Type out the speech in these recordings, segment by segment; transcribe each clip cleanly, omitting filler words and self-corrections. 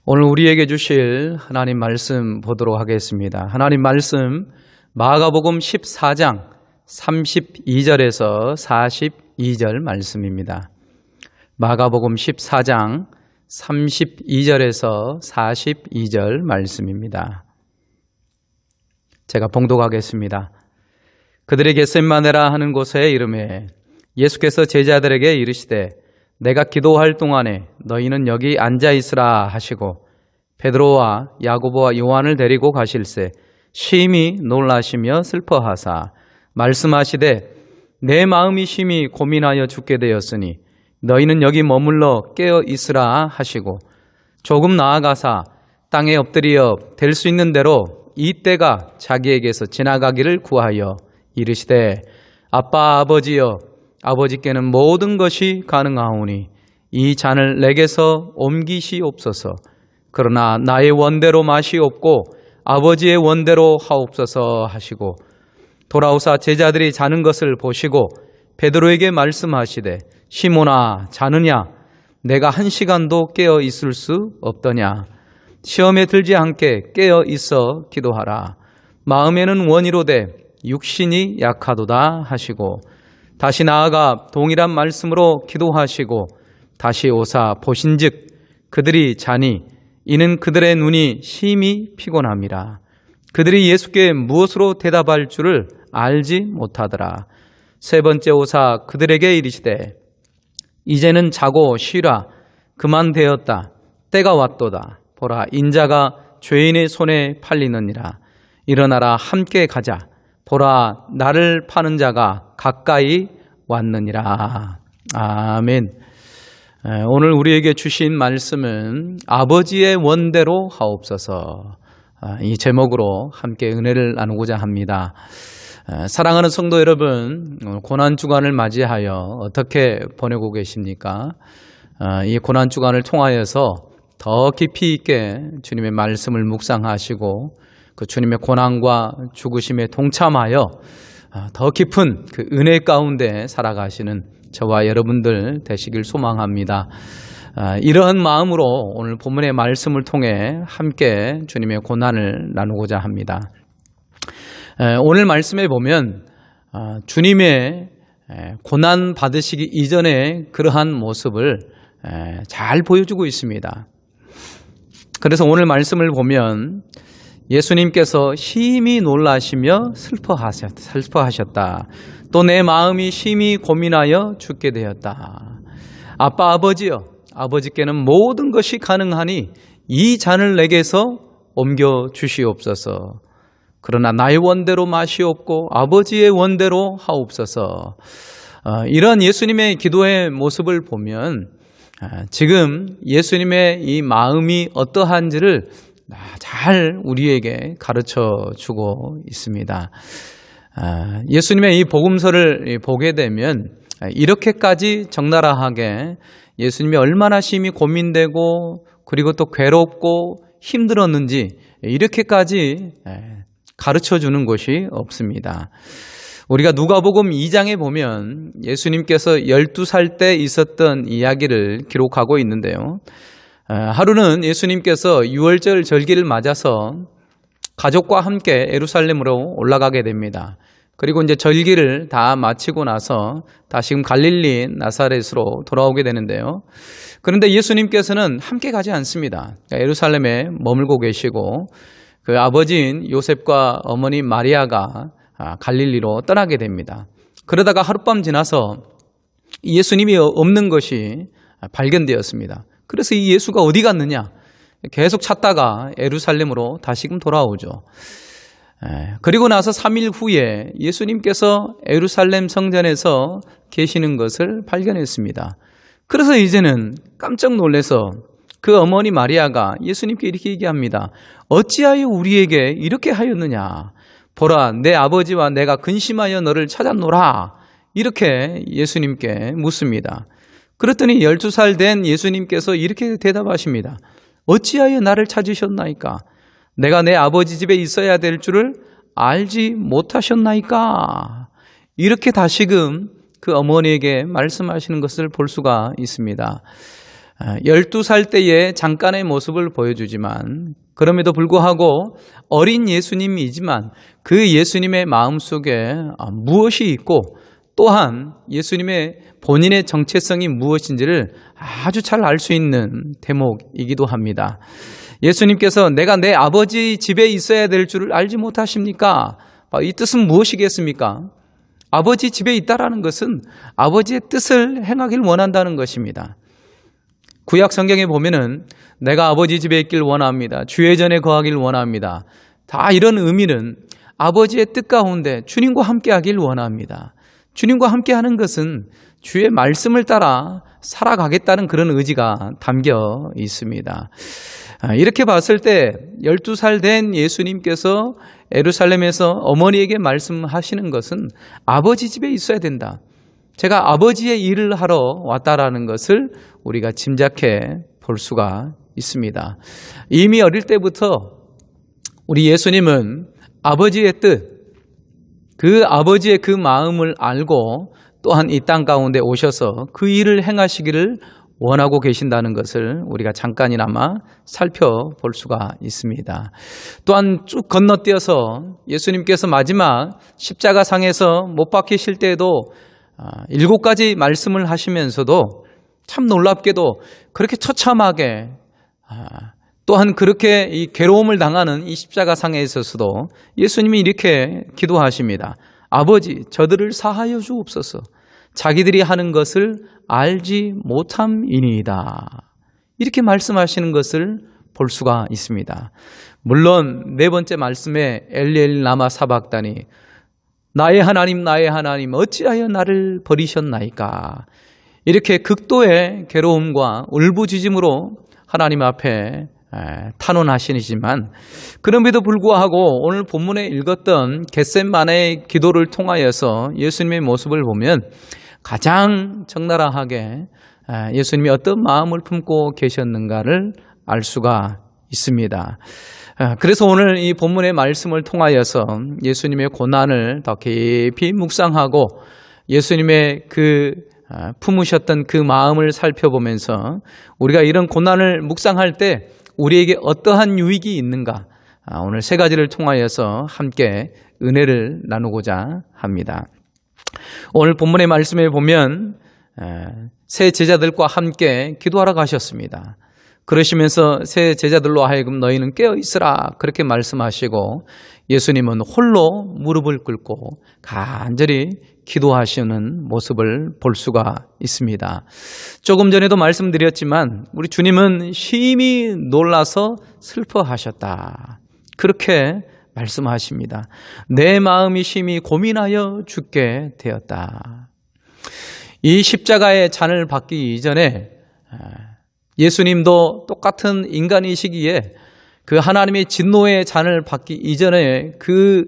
오늘 우리에게 주실 하나님 말씀 보도록 하겠습니다. 하나님 말씀 마가복음 14장 32절에서 42절 말씀입니다. 마가복음 14장 32절에서 42절 말씀입니다. 제가 봉독하겠습니다. 그들이 겟셋마네라 하는 곳에 이르매 예수께서 제자들에게 이르시되 내가 기도할 동안에 너희는 여기 앉아 있으라 하시고 베드로와 야고보와 요한을 데리고 가실새 심히 놀라시며 슬퍼하사 말씀하시되 내 마음이 심히 고민하여 죽게 되었으니 너희는 여기 머물러 깨어 있으라 하시고 조금 나아가사 땅에 엎드려 될 수 있는 대로 이 때가 자기에게서 지나가기를 구하여 이르시되 아빠 아버지여 아버지께는 모든 것이 가능하오니 이 잔을 내게서 옮기시옵소서. 그러나 나의 원대로 마시옵고 아버지의 원대로 하옵소서 하시고 돌아오사 제자들이 자는 것을 보시고 베드로에게 말씀하시되 시몬아 자느냐 내가 1시간도 깨어 있을 수 없더냐 시험에 들지 않게 깨어 있어 기도하라. 마음에는 원이로되 육신이 약하도다 하시고 다시 나아가 동일한 말씀으로 기도하시고 다시 오사 보신즉 그들이 자니 이는 그들의 눈이 심히 피곤함이라. 그들이 예수께 무엇으로 대답할 줄을 알지 못하더라. 세 번째 오사 그들에게 이르시되 이제는 자고 쉬라. 그만 되었다. 때가 왔도다. 보라 인자가 죄인의 손에 팔리느니라. 일어나라 함께 가자. 보라 나를 파는 자가 가까이 왔느니라. 아멘. 오늘 우리에게 주신 말씀은 아버지의 원대로 하옵소서, 이 제목으로 함께 은혜를 나누고자 합니다. 사랑하는 성도 여러분, 고난주간을 맞이하여 어떻게 보내고 계십니까? 이 고난주간을 통하여서 더 깊이 있게 주님의 말씀을 묵상하시고 그 주님의 고난과 죽으심에 동참하여 더 깊은 그 은혜 가운데 살아가시는 저와 여러분들 되시길 소망합니다. 이러한 마음으로 오늘 본문의 말씀을 통해 함께 주님의 고난을 나누고자 합니다. 오늘 말씀에 보면 주님의 고난 받으시기 이전의 그러한 모습을 잘 보여주고 있습니다. 그래서 오늘 말씀을 보면 예수님께서 심히 놀라시며 슬퍼하셨다. 또 내 마음이 심히 고민하여 죽게 되었다. 아빠 아버지여 아버지께는 모든 것이 가능하니 이 잔을 내게서 옮겨 주시옵소서. 그러나 나의 원대로 마시옵고 아버지의 원대로 하옵소서. 이런 예수님의 기도의 모습을 보면 지금 예수님의 이 마음이 어떠한지를 잘 우리에게 가르쳐 주고 있습니다. 예수님의 이 복음서를 보게 되면 이렇게까지 적나라하게 예수님이 얼마나 심히 고민되고 그리고 또 괴롭고 힘들었는지 이렇게까지 가르쳐 주는 것이 없습니다. 우리가 누가복음 2장에 보면 예수님께서 12살 때 있었던 이야기를 기록하고 있는데요. 하루는 예수님께서 유월절 절기를 맞아서 가족과 함께 예루살렘으로 올라가게 됩니다. 그리고 이제 절기를 다 마치고 나서 다시금 갈릴리 나사렛으로 돌아오게 되는데요. 그런데 예수님께서는 함께 가지 않습니다. 예루살렘에 머물고 계시고 그 아버지인 요셉과 어머니 마리아가 갈릴리로 떠나게 됩니다. 그러다가 하룻밤 지나서 예수님이 없는 것이 발견되었습니다. 그래서 이 예수가 어디 갔느냐 계속 찾다가 예루살렘으로 다시금 돌아오죠. 그리고 나서 3일 후에 예수님께서 예루살렘 성전에서 계시는 것을 발견했습니다. 그래서 이제는 깜짝 놀라서 그 어머니 마리아가 예수님께 이렇게 얘기합니다. 어찌하여 우리에게 이렇게 하였느냐. 보라 내 아버지와 내가 근심하여 너를 찾았노라. 이렇게 예수님께 묻습니다. 그랬더니 12살 된 예수님께서 이렇게 대답하십니다. 어찌하여 나를 찾으셨나이까? 내가 내 아버지 집에 있어야 될 줄을 알지 못하셨나이까? 이렇게 다시금 그 어머니에게 말씀하시는 것을 볼 수가 있습니다. 12살 때의 잠깐의 모습을 보여주지만 그럼에도 불구하고 어린 예수님이지만 그 예수님의 마음속에 무엇이 있고 또한 예수님의 본인의 정체성이 무엇인지를 아주 잘 알 수 있는 대목이기도 합니다. 예수님께서 내가 내 아버지 집에 있어야 될 줄을 알지 못하십니까? 이 뜻은 무엇이겠습니까? 아버지 집에 있다라는 것은 아버지의 뜻을 행하길 원한다는 것입니다. 구약 성경에 보면은 내가 아버지 집에 있길 원합니다. 주의 전에 거하길 원합니다. 다 이런 의미는 아버지의 뜻 가운데 주님과 함께 하길 원합니다. 주님과 함께 하는 것은 주의 말씀을 따라 살아가겠다는 그런 의지가 담겨 있습니다. 이렇게 봤을 때 12살 된 예수님께서 예루살렘에서 어머니에게 말씀하시는 것은 아버지 집에 있어야 된다. 제가 아버지의 일을 하러 왔다라는 것을 우리가 짐작해 볼 수가 있습니다. 이미 어릴 때부터 우리 예수님은 아버지의 뜻, 그 아버지의 그 마음을 알고 또한 이 땅 가운데 오셔서 그 일을 행하시기를 원하고 계신다는 것을 우리가 잠깐이나마 살펴볼 수가 있습니다. 또한 쭉 건너뛰어서 예수님께서 마지막 십자가상에서 못 박히실 때에도 7가지 말씀을 하시면서도 참 놀랍게도 그렇게 처참하게 또한 그렇게 이 괴로움을 당하는 이 십자가상에 있어서도 예수님이 이렇게 기도하십니다. 아버지, 저들을 사하여 주옵소서. 자기들이 하는 것을 알지 못함이니이다. 이렇게 말씀하시는 것을 볼 수가 있습니다. 물론 네 번째 말씀에 엘리엘 라마 사박다니 나의 하나님 어찌하여 나를 버리셨나이까. 이렇게 극도의 괴로움과 울부짖음으로 하나님 앞에 탄원하시지만 그럼에도 불구하고 오늘 본문에 읽었던 겟셋마네의 기도를 통하여서 예수님의 모습을 보면 가장 적나라하게 예수님이 어떤 마음을 품고 계셨는가를 알 수가 있습니다. 그래서 오늘 이 본문의 말씀을 통하여서 예수님의 고난을 더 깊이 묵상하고 예수님의 그 품으셨던 그 마음을 살펴보면서 우리가 이런 고난을 묵상할 때 우리에게 어떠한 유익이 있는가, 오늘 3가지를 통하여서 함께 은혜를 나누고자 합니다. 오늘 본문의 말씀에 보면 세 제자들과 함께 기도하러 가셨습니다. 그러시면서 세 제자들로 하여금 너희는 깨어있으라 그렇게 말씀하시고 예수님은 홀로 무릎을 꿇고 간절히 기도하시는 모습을 볼 수가 있습니다. 조금 전에도 말씀드렸지만 우리 주님은 심히 놀라서 슬퍼하셨다. 그렇게 말씀하십니다. 내 마음이 심히 고민하여 죽게 되었다. 이 십자가의 잔을 받기 이전에 예수님도 똑같은 인간이시기에 그 하나님의 진노의 잔을 받기 이전에 그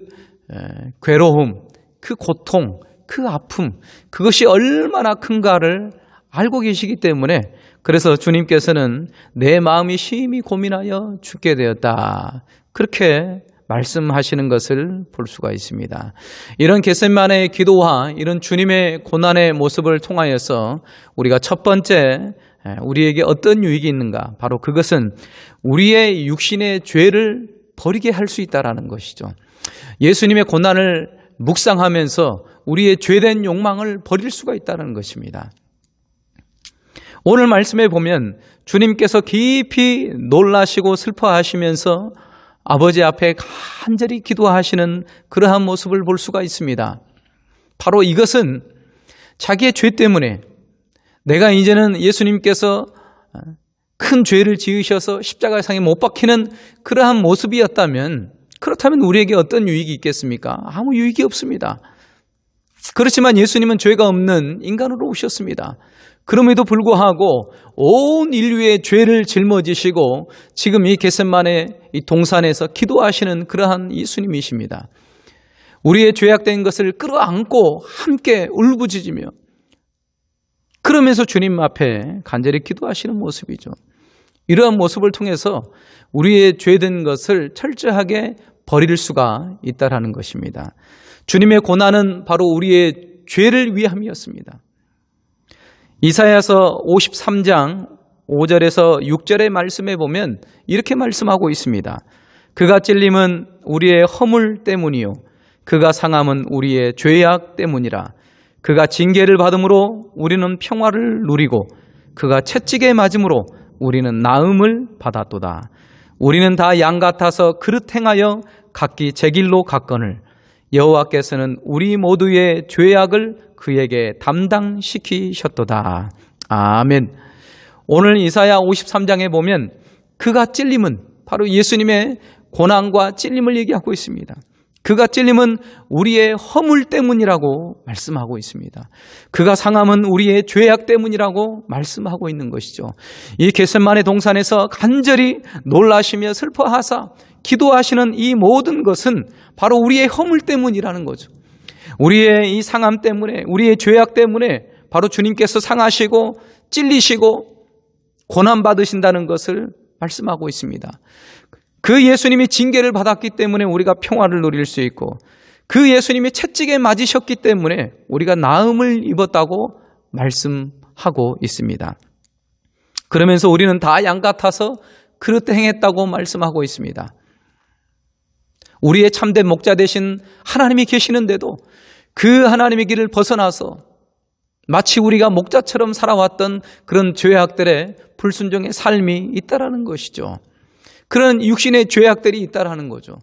괴로움, 그 고통, 그 아픔, 그것이 얼마나 큰가를 알고 계시기 때문에 그래서 주님께서는 내 마음이 심히 고민하여 죽게 되었다. 그렇게 말씀하시는 것을 볼 수가 있습니다. 이런 겟셋마네의 기도와 이런 주님의 고난의 모습을 통하여서 우리가 첫 번째 우리에게 어떤 유익이 있는가? 바로 그것은 우리의 육신의 죄를 버리게 할 수 있다는 것이죠. 예수님의 고난을 묵상하면서 우리의 죄된 욕망을 버릴 수가 있다는 것입니다. 오늘 말씀에 보면 주님께서 깊이 놀라시고 슬퍼하시면서 아버지 앞에 간절히 기도하시는 그러한 모습을 볼 수가 있습니다. 바로 이것은 자기의 죄 때문에 내가 이제는 예수님께서 큰 죄를 지으셔서 십자가상에 못 박히는 그러한 모습이었다면 그렇다면 우리에게 어떤 유익이 있겠습니까? 아무 유익이 없습니다. 그렇지만 예수님은 죄가 없는 인간으로 오셨습니다. 그럼에도 불구하고 온 인류의 죄를 짊어지시고 지금 이 겟셋마네 이 동산에서 기도하시는 그러한 예수님이십니다. 우리의 죄악된 것을 끌어안고 함께 울부짖으며 그러면서 주님 앞에 간절히 기도하시는 모습이죠. 이러한 모습을 통해서 우리의 죄된 것을 철저하게 버릴 수가 있다라는 것입니다. 주님의 고난은 바로 우리의 죄를 위함이었습니다. 이사야서 53장 5절에서 6절의 말씀에 보면 이렇게 말씀하고 있습니다. 그가 찔림은 우리의 허물 때문이요 그가 상함은 우리의 죄악 때문이라. 그가 징계를 받음으로 우리는 평화를 누리고 그가 채찍에 맞음으로 우리는 나음을 받았도다. 우리는 다 양 같아서 그릇 행하여 각기 제 길로 갔거늘 여호와께서는 우리 모두의 죄악을 그에게 담당시키셨도다. 아멘. 오늘 이사야 53장에 보면 그가 찔림은 바로 예수님의 고난과 찔림을 얘기하고 있습니다. 그가 찔림은 우리의 허물 때문이라고 말씀하고 있습니다. 그가 상함은 우리의 죄악 때문이라고 말씀하고 있는 것이죠. 이 겟세마네 동산에서 간절히 놀라시며 슬퍼하사 기도하시는 이 모든 것은 바로 우리의 허물 때문이라는 거죠. 우리의 이 상함 때문에, 우리의 죄악 때문에 바로 주님께서 상하시고 찔리시고 고난받으신다는 것을 말씀하고 있습니다. 그 예수님이 징계를 받았기 때문에 우리가 평화를 누릴 수 있고 그 예수님이 채찍에 맞으셨기 때문에 우리가 나음을 입었다고 말씀하고 있습니다. 그러면서 우리는 다 양 같아서 그릇 행했다고 말씀하고 있습니다. 우리의 참된 목자 되신 하나님이 계시는데도 그 하나님의 길을 벗어나서 마치 우리가 목자처럼 살아왔던 그런 죄악들의 불순종의 삶이 있다라는 것이죠. 그런 육신의 죄악들이 있다라는 거죠.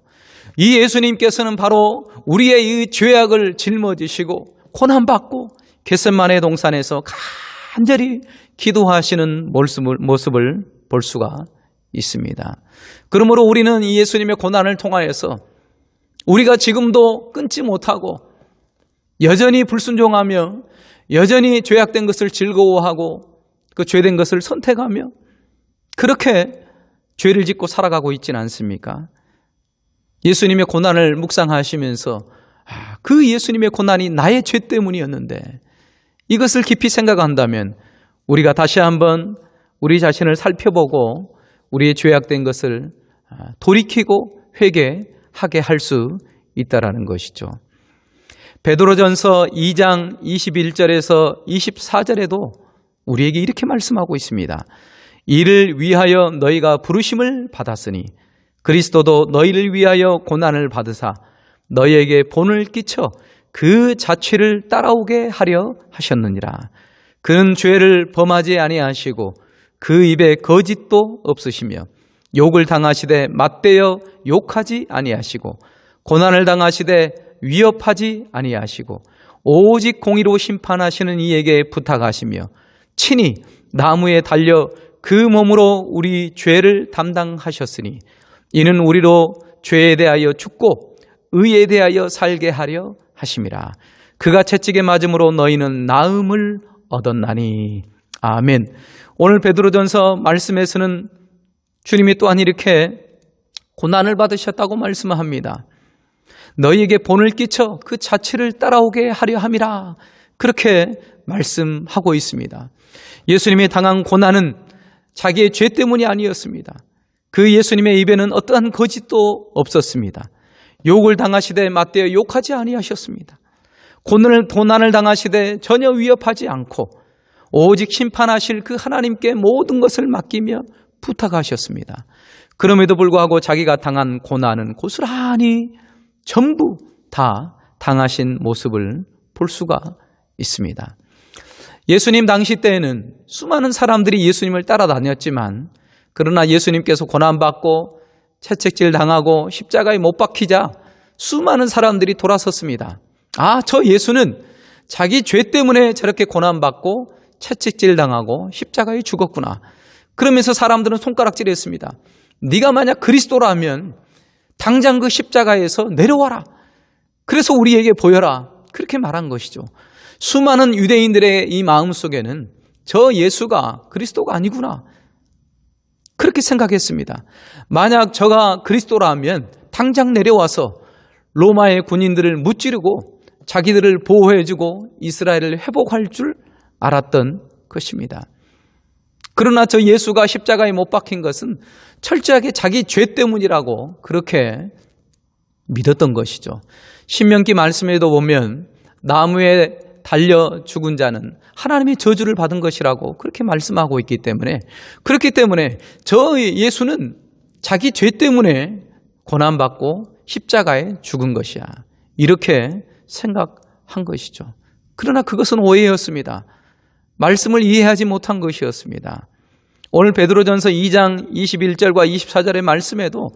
이 예수님께서는 바로 우리의 이 죄악을 짊어지시고 고난받고 겟세마네 동산에서 간절히 기도하시는 모습을 볼 수가 있습니다. 그러므로 우리는 이 예수님의 고난을 통하여서 우리가 지금도 끊지 못하고 여전히 불순종하며 여전히 죄악된 것을 즐거워하고 그 죄된 것을 선택하며 그렇게 죄를 짓고 살아가고 있지는 않습니까? 예수님의 고난을 묵상하시면서 그 예수님의 고난이 나의 죄 때문이었는데 이것을 깊이 생각한다면 우리가 다시 한번 우리 자신을 살펴보고 우리의 죄악된 것을 돌이키고 회개하게 할 수 있다라는 것이죠. 베드로전서 2장 21절에서 24절에도 우리에게 이렇게 말씀하고 있습니다. 이를 위하여 너희가 부르심을 받았으니 그리스도도 너희를 위하여 고난을 받으사 너희에게 본을 끼쳐 그 자취를 따라오게 하려 하셨느니라. 그는 죄를 범하지 아니하시고 그 입에 거짓도 없으시며 욕을 당하시되 맞대어 욕하지 아니하시고 고난을 당하시되 위협하지 아니하시고 오직 공의로 심판하시는 이에게 부탁하시며 친히 나무에 달려 그 몸으로 우리 죄를 담당하셨으니 이는 우리로 죄에 대하여 죽고 의에 대하여 살게 하려 하심이라. 그가 채찍에 맞음으로 너희는 나음을 얻었나니. 아멘. 오늘 베드로전서 말씀에서는 주님이 또한 이렇게 고난을 받으셨다고 말씀합니다. 너희에게 본을 끼쳐 그 자취를 따라오게 하려 함이라. 그렇게 말씀하고 있습니다. 예수님이 당한 고난은 자기의 죄 때문이 아니었습니다. 그 예수님의 입에는 어떠한 거짓도 없었습니다. 욕을 당하시되 맞대어 욕하지 아니하셨습니다. 고난을 당하시되 전혀 위협하지 않고 오직 심판하실 그 하나님께 모든 것을 맡기며 부탁하셨습니다. 그럼에도 불구하고 자기가 당한 고난은 고스란히 전부 다 당하신 모습을 볼 수가 있습니다. 예수님 당시 때에는 수많은 사람들이 예수님을 따라다녔지만 그러나 예수님께서 고난받고 채찍질 당하고 십자가에 못 박히자 수많은 사람들이 돌아섰습니다. 저 예수는 자기 죄 때문에 저렇게 고난받고 채찍질 당하고 십자가에 죽었구나. 그러면서 사람들은 손가락질했습니다. 네가 만약 그리스도라면 당장 그 십자가에서 내려와라. 그래서 우리에게 보여라. 그렇게 말한 것이죠. 수많은 유대인들의 이 마음속에는 저 예수가 그리스도가 아니구나. 그렇게 생각했습니다. 만약 저가 그리스도라면 당장 내려와서 로마의 군인들을 무찌르고 자기들을 보호해주고 이스라엘을 회복할 줄 알았던 것입니다. 그러나 저 예수가 십자가에 못 박힌 것은 철저하게 자기 죄 때문이라고 그렇게 믿었던 것이죠. 신명기 말씀에도 보면 나무에 달려 죽은 자는 하나님의 저주를 받은 것이라고 그렇게 말씀하고 있기 때문에, 그렇기 때문에 저 예수는 자기 죄 때문에 고난받고 십자가에 죽은 것이야, 이렇게 생각한 것이죠. 그러나 그것은 오해였습니다. 말씀을 이해하지 못한 것이었습니다. 오늘 베드로전서 2장 21절과 24절의 말씀에도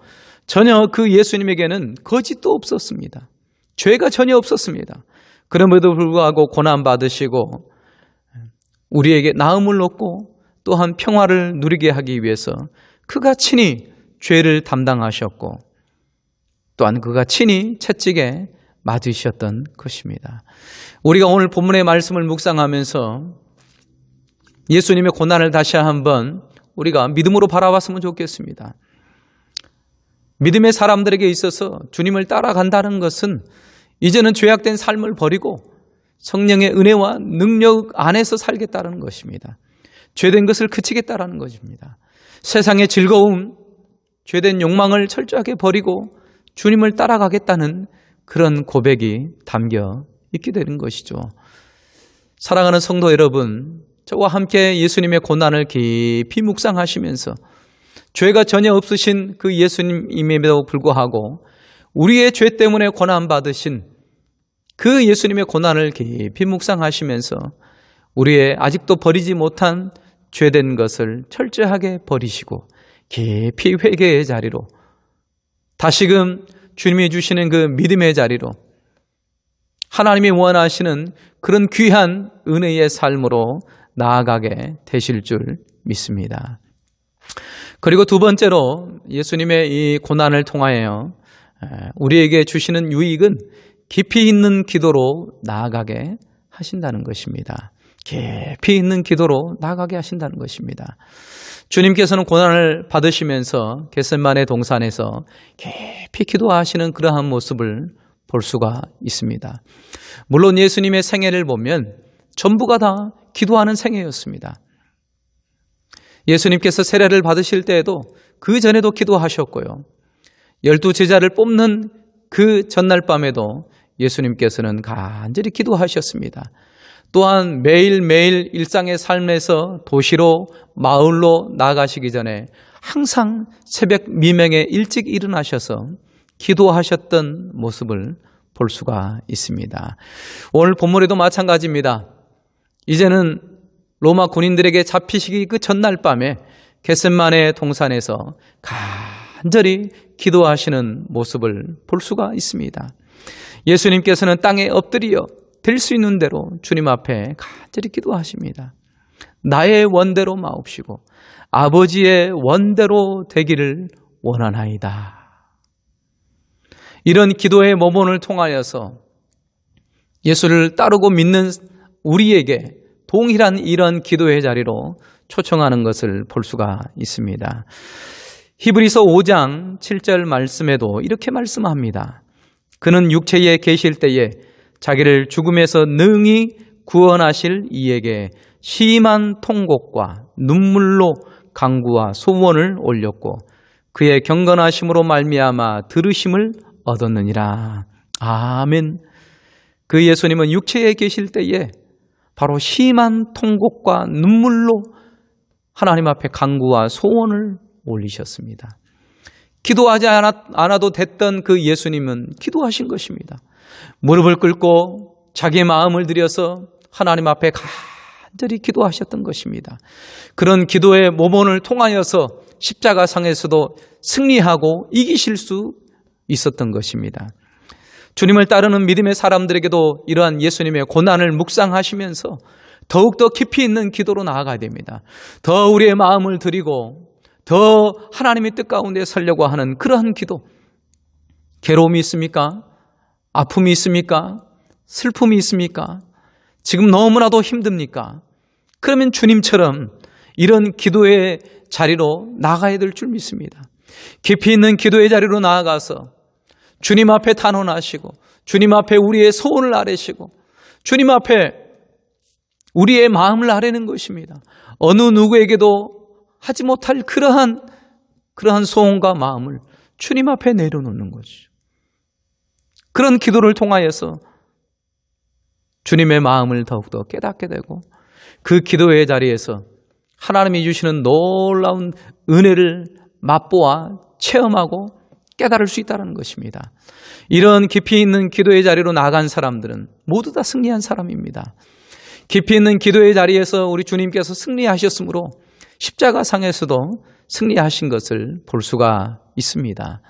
전혀 그 예수님에게는 거짓도 없었습니다. 죄가 전혀 없었습니다. 그럼에도 불구하고 고난받으시고 우리에게 나음을 얻고 또한 평화를 누리게 하기 위해서 그가 친히 죄를 담당하셨고 또한 그가 친히 채찍에 맞으셨던 것입니다. 우리가 오늘 본문의 말씀을 묵상하면서 예수님의 고난을 다시 한번 우리가 믿음으로 바라봤으면 좋겠습니다. 믿음의 사람들에게 있어서 주님을 따라간다는 것은 이제는 죄악된 삶을 버리고 성령의 은혜와 능력 안에서 살겠다는 것입니다. 죄된 것을 그치겠다는 것입니다. 세상의 즐거움, 죄된 욕망을 철저하게 버리고 주님을 따라가겠다는 그런 고백이 담겨 있게 되는 것이죠. 사랑하는 성도 여러분, 저와 함께 예수님의 고난을 깊이 묵상하시면서 죄가 전혀 없으신 그 예수님임에도 불구하고 우리의 죄 때문에 고난받으신 그 예수님의 고난을 깊이 묵상하시면서 우리의 아직도 버리지 못한 죄된 것을 철저하게 버리시고 깊이 회개의 자리로, 다시금 주님이 주시는 그 믿음의 자리로, 하나님이 원하시는 그런 귀한 은혜의 삶으로 나아가게 되실 줄 믿습니다. 그리고 두 번째로 예수님의 이 고난을 통하여 우리에게 주시는 유익은 깊이 있는 기도로 나아가게 하신다는 것입니다. 깊이 있는 기도로 나아가게 하신다는 것입니다. 주님께서는 고난을 받으시면서 겟세마네 동산에서 깊이 기도하시는 그러한 모습을 볼 수가 있습니다. 물론 예수님의 생애를 보면 전부가 다 기도하는 생애였습니다. 예수님께서 세례를 받으실 때에도 그 전에도 기도하셨고요. 12 제자를 뽑는 그 전날 밤에도 예수님께서는 간절히 기도하셨습니다. 또한 매일매일 일상의 삶에서 도시로 마을로 나가시기 전에 항상 새벽 미명에 일찍 일어나셔서 기도하셨던 모습을 볼 수가 있습니다. 오늘 본문에도 마찬가지입니다. 이제는 로마 군인들에게 잡히시기 그 전날 밤에 겟세마네 동산에서 간절히 기도하시는 모습을 볼 수가 있습니다. 예수님께서는 땅에 엎드려 될 수 있는 대로 주님 앞에 간절히 기도하십니다. 나의 원대로 마옵시고 아버지의 원대로 되기를 원하나이다. 이런 기도의 모본을 통하여서 예수를 따르고 믿는 우리에게 동일한 이런 기도의 자리로 초청하는 것을 볼 수가 있습니다. 히브리서 5장 7절 말씀에도 이렇게 말씀합니다. 그는 육체에 계실 때에 자기를 죽음에서 능히 구원하실 이에게 심한 통곡과 눈물로 간구와 소원을 올렸고 그의 경건하심으로 말미암아 들으심을 얻었느니라. 아멘. 그 예수님은 육체에 계실 때에 바로 심한 통곡과 눈물로 하나님 앞에 간구와 소원을 올리셨습니다. 기도하지 않아도 됐던 그 예수님은 기도하신 것입니다. 무릎을 꿇고 자기의 마음을 들여서 하나님 앞에 간절히 기도하셨던 것입니다. 그런 기도의 모본을 통하여서 십자가상에서도 승리하고 이기실 수 있었던 것입니다. 주님을 따르는 믿음의 사람들에게도 이러한 예수님의 고난을 묵상하시면서 더욱더 깊이 있는 기도로 나아가야 됩니다. 더 우리의 마음을 드리고 더 하나님의 뜻 가운데 서려고 하는 그러한 기도. 괴로움이 있습니까? 아픔이 있습니까? 슬픔이 있습니까? 지금 너무나도 힘듭니까? 그러면 주님처럼 이런 기도의 자리로 나가야 될 줄 믿습니다. 깊이 있는 기도의 자리로 나아가서 주님 앞에 단언하시고 주님 앞에 우리의 소원을 아뢰시고 주님 앞에 우리의 마음을 아뢰는 것입니다. 어느 누구에게도 하지 못할 그러한 소원과 마음을 주님 앞에 내려놓는 거죠. 그런 기도를 통하여서 주님의 마음을 더욱더 깨닫게 되고 그 기도의 자리에서 하나님이 주시는 놀라운 은혜를 맛보아 체험하고 깨달을 수 있다는 것입니다. 이런 깊이 있는 기도의 자리로 나아간 사람들은 모두 다 승리한 사람입니다. 깊이 있는 기도의 자리에서 우리 주님께서 승리하셨으므로 십자가상에서도 승리하신 것을 볼 수가 있습니다.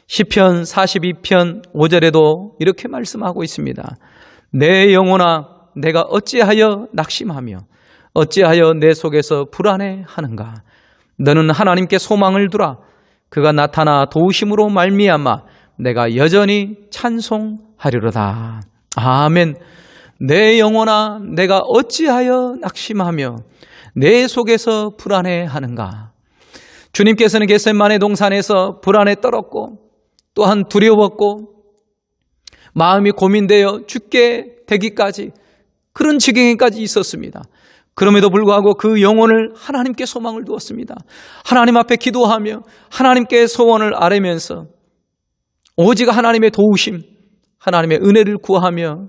시편 42편 5절에도 이렇게 말씀하고 있습니다. 내 영혼아 내가 어찌하여 낙심하며 어찌하여 내 속에서 불안해하는가. 너는 하나님께 소망을 두라. 그가 나타나 도우심으로 말미암아 내가 여전히 찬송하리로다. 아멘. 내 영혼아 내가 어찌하여 낙심하며 내 속에서 불안해하는가. 주님께서는 겟세마네 동산에서 불안에 떨었고 또한 두려웠고 마음이 고민되어 죽게 되기까지 그런 지경에까지 있었습니다. 그럼에도 불구하고 그 영혼을 하나님께 소망을 두었습니다. 하나님 앞에 기도하며 하나님께 소원을 아뢰면서 오직 하나님의 도우심, 하나님의 은혜를 구하며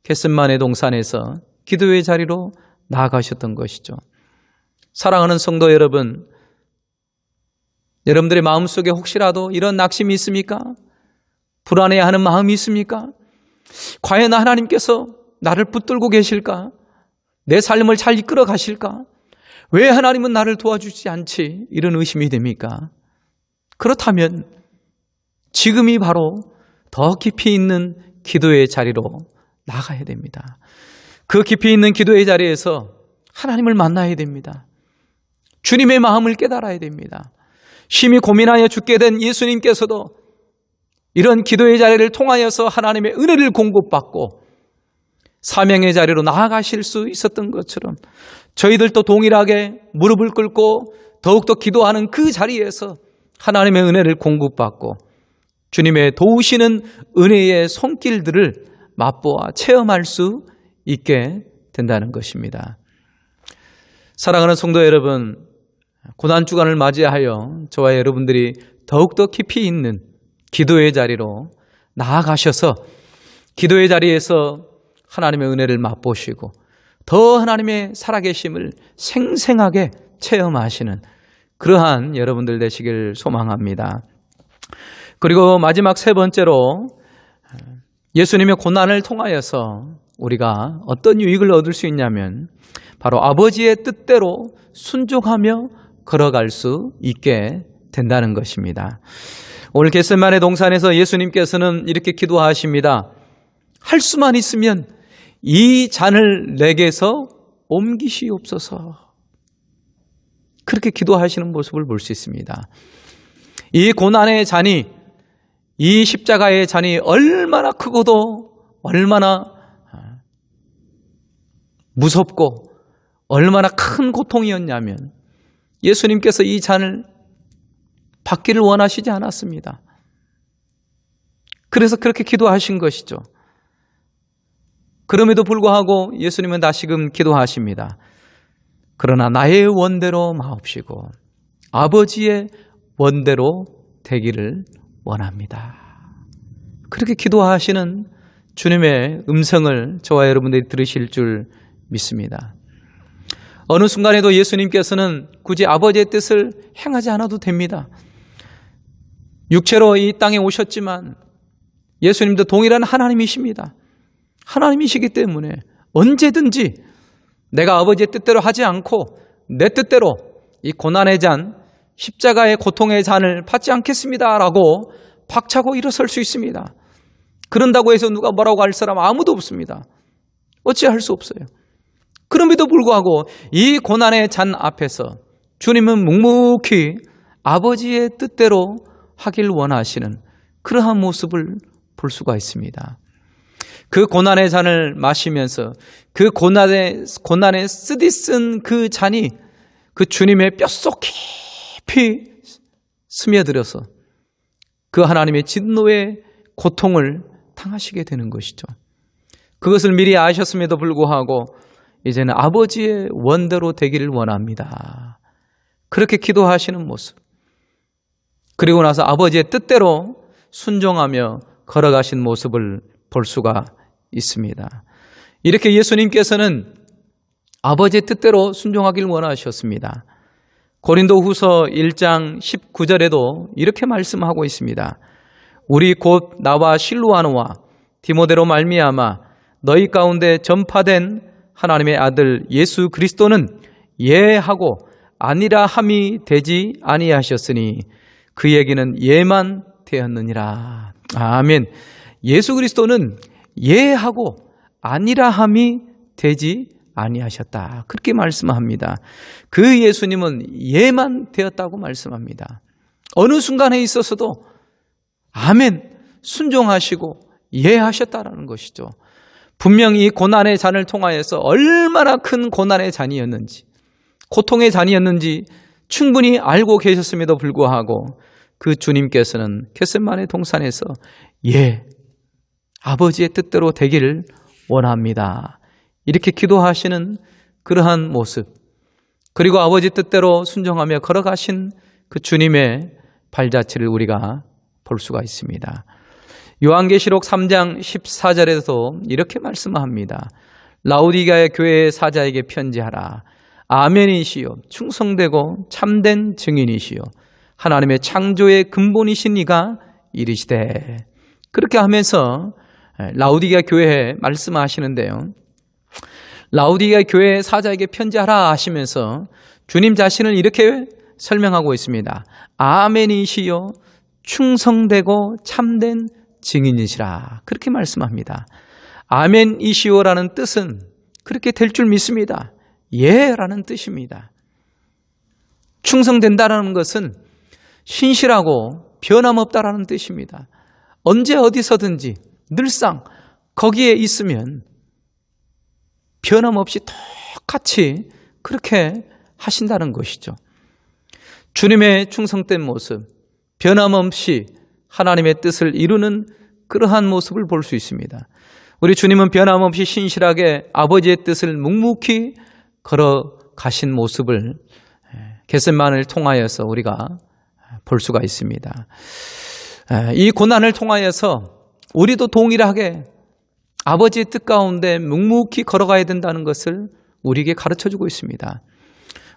겟세마네 동산에서 기도의 자리로 나아가셨던 것이죠. 사랑하는 성도 여러분, 여러분들의 마음속에 혹시라도 이런 낙심이 있습니까? 불안해하는 마음이 있습니까? 과연 하나님께서 나를 붙들고 계실까? 내 삶을 잘 이끌어 가실까? 왜 하나님은 나를 도와주지 않지? 이런 의심이 됩니까? 그렇다면 지금이 바로 더 깊이 있는 기도의 자리로 나가야 됩니다. 그 깊이 있는 기도의 자리에서 하나님을 만나야 됩니다. 주님의 마음을 깨달아야 됩니다. 심히 고민하여 죽게 된 예수님께서도 이런 기도의 자리를 통하여서 하나님의 은혜를 공급받고 사명의 자리로 나아가실 수 있었던 것처럼 저희들도 동일하게 무릎을 꿇고 더욱더 기도하는 그 자리에서 하나님의 은혜를 공급받고 주님의 도우시는 은혜의 손길들을 맛보아 체험할 수 있게 된다는 것입니다. 사랑하는 성도 여러분, 고난주간을 맞이하여 저와 여러분들이 더욱더 깊이 있는 기도의 자리로 나아가셔서 기도의 자리에서 하나님의 은혜를 맛보시고 더 하나님의 살아계심을 생생하게 체험하시는 그러한 여러분들 되시길 소망합니다. 그리고 마지막 세 번째로 예수님의 고난을 통하여서 우리가 어떤 유익을 얻을 수 있냐면 바로 아버지의 뜻대로 순종하며 걸어갈 수 있게 된다는 것입니다. 오늘 겟세마네 동산에서 예수님께서는 이렇게 기도하십니다. 할 수만 있으면 이 잔을 내게서 옮기시옵소서. 그렇게 기도하시는 모습을 볼 수 있습니다. 이 고난의 잔이, 이 십자가의 잔이 얼마나 크고도 얼마나 무섭고 얼마나 큰 고통이었냐면 예수님께서 이 잔을 받기를 원하시지 않았습니다. 그래서 그렇게 기도하신 것이죠. 그럼에도 불구하고 예수님은 다시금 기도하십니다. 그러나 나의 원대로 마옵시고 아버지의 원대로 되기를 원합니다. 그렇게 기도하시는 주님의 음성을 저와 여러분들이 들으실 줄 믿습니다. 어느 순간에도 예수님께서는 굳이 아버지의 뜻을 행하지 않아도 됩니다. 육체로 이 땅에 오셨지만 예수님도 동일한 하나님이십니다. 하나님이시기 때문에 언제든지 내가 아버지의 뜻대로 하지 않고 내 뜻대로 이 고난의 잔, 십자가의 고통의 잔을 받지 않겠습니다 라고 박차고 일어설 수 있습니다. 그런다고 해서 누가 뭐라고 할 사람 아무도 없습니다. 어찌할 수 없어요. 그럼에도 불구하고 이 고난의 잔 앞에서 주님은 묵묵히 아버지의 뜻대로 하길 원하시는 그러한 모습을 볼 수가 있습니다. 그 고난의 잔을 마시면서 그 고난에 쓰디쓴 그 잔이 그 주님의 뼛속 깊이 스며들어서 그 하나님의 진노의 고통을 당하시게 되는 것이죠. 그것을 미리 아셨음에도 불구하고 이제는 아버지의 원대로 되기를 원합니다. 그렇게 기도하시는 모습. 그리고 나서 아버지의 뜻대로 순종하며 걸어가신 모습을 볼 수가 있습니다. 이렇게 예수님께서는 아버지의 뜻대로 순종하길 원하셨습니다. 고린도후서 1장 19절에도 이렇게 말씀하고 있습니다. 우리 곧 나와 실로아노와 디모데로 말미암아 너희 가운데 전파된 하나님의 아들 예수 그리스도는 예하고 아니라 함이 되지 아니하셨으니 그 얘기는 예만 되었느니라. 아멘. 예수 그리스도는 예하고 아니라 함이 되지 아니하셨다. 그렇게 말씀합니다. 그 예수님은 예만 되었다고 말씀합니다. 어느 순간에 있어서도 아멘 순종하시고 예하셨다라는 것이죠. 분명히 이 고난의 잔을 통하여서 얼마나 큰 고난의 잔이었는지, 고통의 잔이었는지 충분히 알고 계셨음에도 불구하고 그 주님께서는 겟세마네 동산에서 예, 아버지의 뜻대로 되기를 원합니다. 이렇게 기도하시는 그러한 모습, 그리고 아버지 뜻대로 순종하며 걸어가신 그 주님의 발자취를 우리가 볼 수가 있습니다. 요한계시록 3장 14절에도 이렇게 말씀합니다. 라오디게아 교회의 사자에게 편지하라. 아멘이시요 충성되고 참된 증인이시요 하나님의 창조의 근본이신 이가 이르시되. 그렇게 하면서 라오디게아 교회에 말씀하시는데요. 라오디게아 교회의 사자에게 편지하라 하시면서 주님 자신을 이렇게 설명하고 있습니다. 아멘이시요 충성되고 참된 증인이시라. 그렇게 말씀합니다. 아멘이시오라는 뜻은 그렇게 될 줄 믿습니다. 예라는 뜻입니다. 충성된다라는 것은 신실하고 변함없다라는 뜻입니다. 언제 어디서든지 늘상 거기에 있으면 변함없이 똑같이 그렇게 하신다는 것이죠. 주님의 충성된 모습, 변함없이 하나님의 뜻을 이루는 그러한 모습을 볼 수 있습니다. 우리 주님은 변함없이 신실하게 아버지의 뜻을 묵묵히 걸어가신 모습을 겟세마네를 통하여서 우리가 볼 수가 있습니다. 이 고난을 통하여서 우리도 동일하게 아버지의 뜻 가운데 묵묵히 걸어가야 된다는 것을 우리에게 가르쳐주고 있습니다.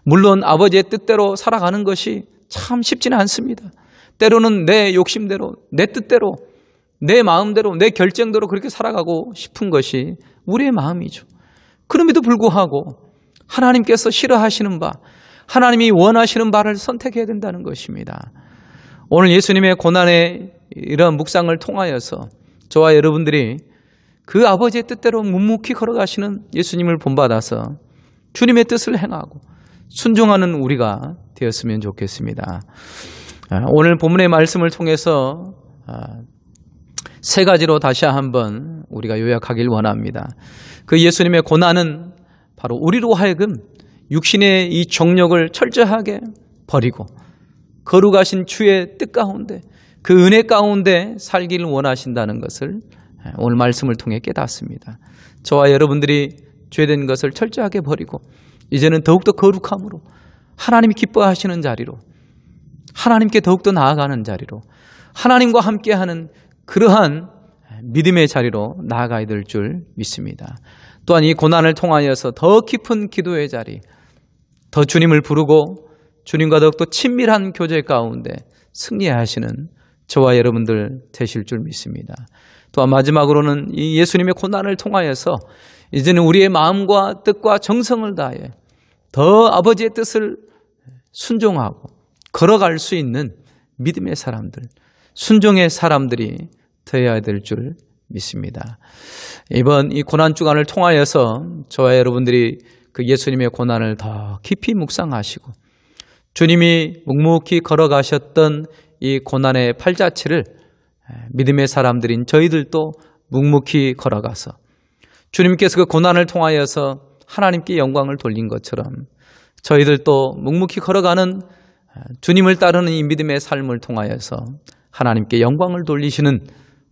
물론 아버지의 뜻대로 살아가는 것이 참 쉽지는 않습니다. 때로는 내 욕심대로, 내 뜻대로, 내 마음대로, 내 결정대로 그렇게 살아가고 싶은 것이 우리의 마음이죠. 그럼에도 불구하고 하나님께서 싫어하시는 바, 하나님이 원하시는 바를 선택해야 된다는 것입니다. 오늘 예수님의 고난의 이러한 묵상을 통하여서 저와 여러분들이 그 아버지의 뜻대로 묵묵히 걸어가시는 예수님을 본받아서 주님의 뜻을 행하고 순종하는 우리가 되었으면 좋겠습니다. 오늘 본문의 말씀을 통해서 세 가지로 다시 한번 우리가 요약하길 원합니다. 그 예수님의 고난은 바로 우리로 하여금 육신의 이 정욕을 철저하게 버리고 거룩하신 주의 뜻 가운데 그 은혜 가운데 살기를 원하신다는 것을 오늘 말씀을 통해 깨닫습니다. 저와 여러분들이 죄된 것을 철저하게 버리고 이제는 더욱더 거룩함으로 하나님이 기뻐하시는 자리로, 하나님께 더욱더 나아가는 자리로, 하나님과 함께하는 그러한 믿음의 자리로 나아가야 될 줄 믿습니다. 또한 이 고난을 통하여서 더 깊은 기도의 자리, 더 주님을 부르고 주님과 더욱더 친밀한 교제 가운데 승리하시는 저와 여러분들 되실 줄 믿습니다. 또한 마지막으로는 이 예수님의 고난을 통하여서 이제는 우리의 마음과 뜻과 정성을 다해 더 아버지의 뜻을 순종하고 걸어갈 수 있는 믿음의 사람들, 순종의 사람들이 되어야 될 줄 믿습니다. 이번 이 고난 주간을 통하여서 저와 여러분들이 그 예수님의 고난을 더 깊이 묵상하시고 주님이 묵묵히 걸어가셨던 이 고난의 팔자취를 믿음의 사람들인 저희들도 묵묵히 걸어가서 주님께서 그 고난을 통하여서 하나님께 영광을 돌린 것처럼 저희들도 묵묵히 걸어가는 주님을 따르는 이 믿음의 삶을 통하여서 하나님께 영광을 돌리시는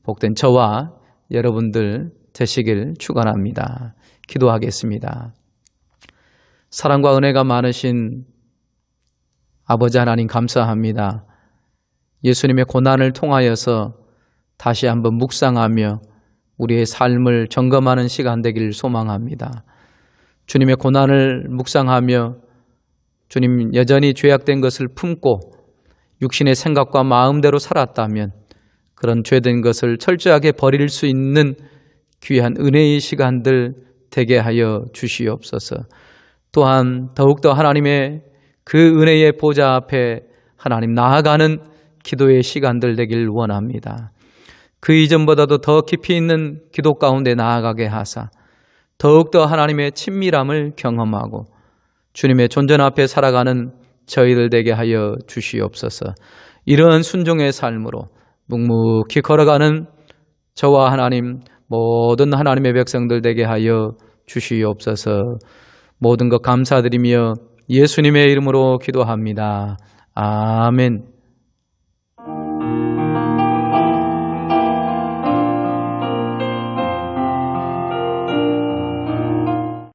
복된 저와 여러분들 되시길 축원합니다. 기도하겠습니다. 사랑과 은혜가 많으신 아버지 하나님 감사합니다. 예수님의 고난을 통하여서 다시 한번 묵상하며 우리의 삶을 점검하는 시간 되길 소망합니다. 주님의 고난을 묵상하며 주님 여전히 죄악된 것을 품고 육신의 생각과 마음대로 살았다면 그런 죄된 것을 철저하게 버릴 수 있는 귀한 은혜의 시간들 되게 하여 주시옵소서. 또한 더욱더 하나님의 그 은혜의 보좌 앞에 하나님 나아가는 기도의 시간들 되길 원합니다. 그 이전보다도 더 깊이 있는 기도 가운데 나아가게 하사 더욱더 하나님의 친밀함을 경험하고 주님의 존전 앞에 살아가는 저희들 되게 하여 주시옵소서. 이런 순종의 삶으로 묵묵히 걸어가는 저와 하나님 모든 하나님의 백성들 되게 하여 주시옵소서. 모든 것 감사드리며 예수님의 이름으로 기도합니다. 아멘.